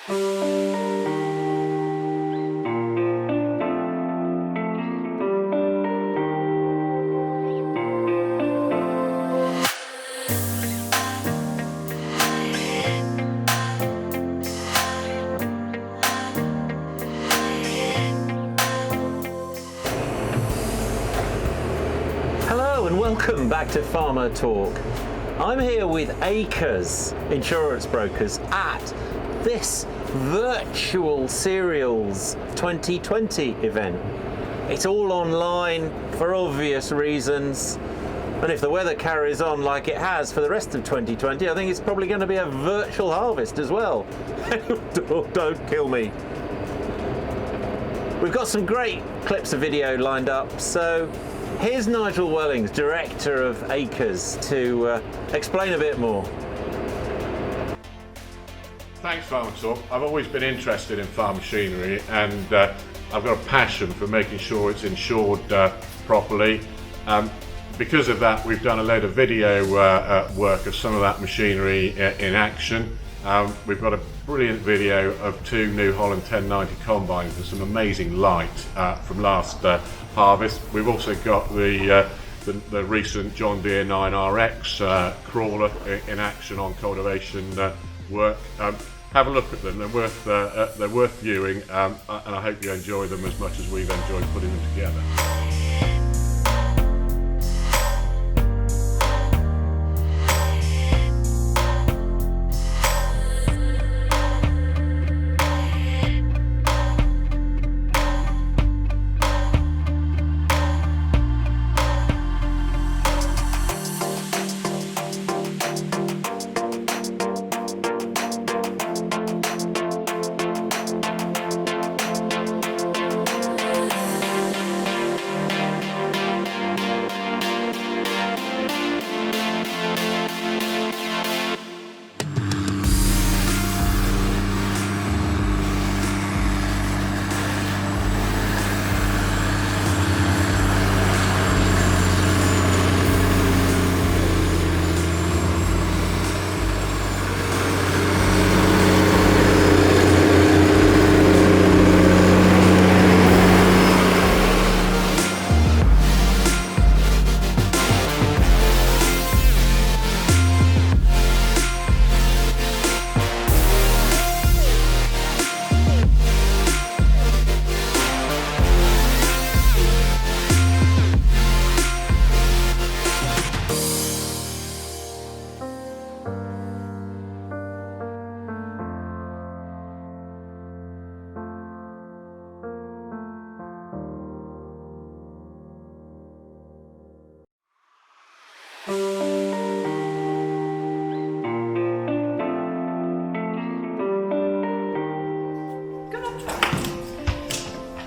Hello and welcome back to FarmerTorque. I'm here with Acres insurance brokers at this virtual cereals 2020 event. It's all online for obvious reasons, and if the weather carries on like it has for the rest of 2020, I think it's probably going to be a virtual harvest as well. Don't kill me. We've got some great clips of video lined up, so here's Nigel Wellings, Director of Acres, to explain a bit more. Thanks, FarmerTorque. I've always been interested in farm machinery, and I've got a passion for making sure it's insured properly. Because of that, we've done a load of video work of some of that machinery in action. We've got a brilliant video of two New Holland 1090 combines and some amazing light from last harvest. We've also got the recent John Deere 9RX crawler in action on cultivation work. Have a look at them. They're worth viewing, and I hope you enjoy them as much as we've enjoyed putting them together.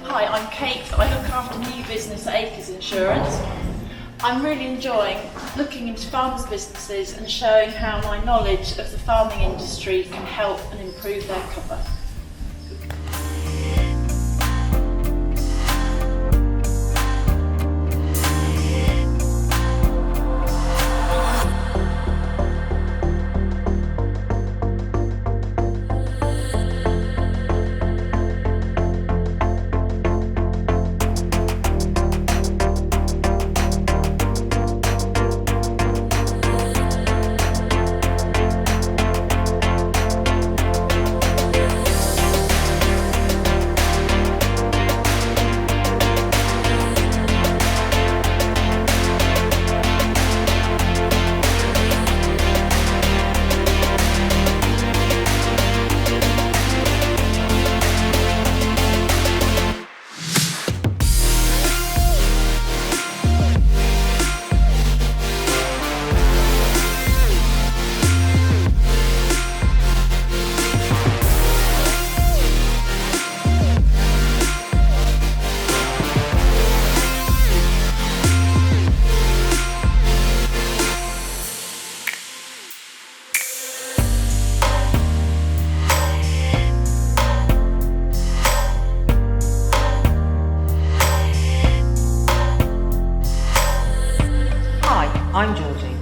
Hi, I'm Kate. I look after new business at Acres Insurance. I'm really enjoying looking into farmers' businesses and showing how my knowledge of the farming industry can help and improve their cover. I'm Georgie.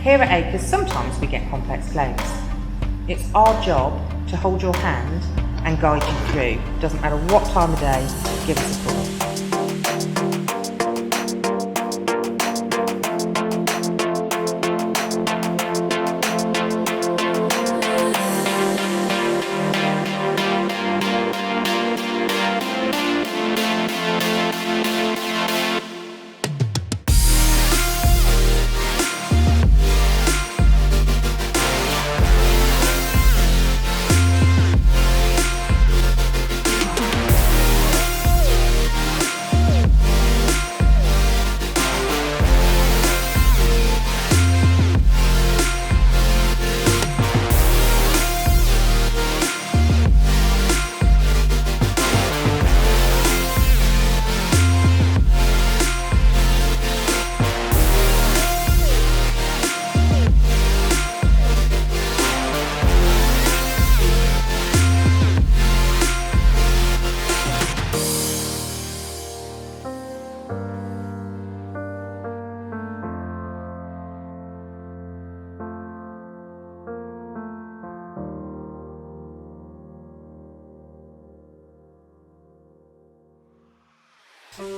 Here at Acres, sometimes we get complex claims. It's our job to hold your hand and guide you through. Doesn't matter what time of day, give us a call.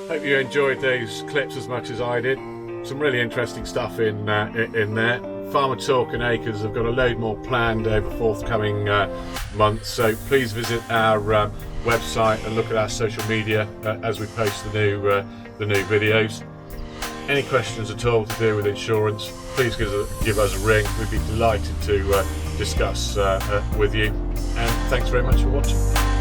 Hope you enjoyed those clips as much as I did. Some really interesting stuff in there. FarmerTorque and Acres have got a load more planned over forthcoming months, so please visit our website and look at our social media as we post the new videos. Any questions at all to do with insurance, please give us a ring. We'd be delighted to discuss with you. And thanks very much for watching.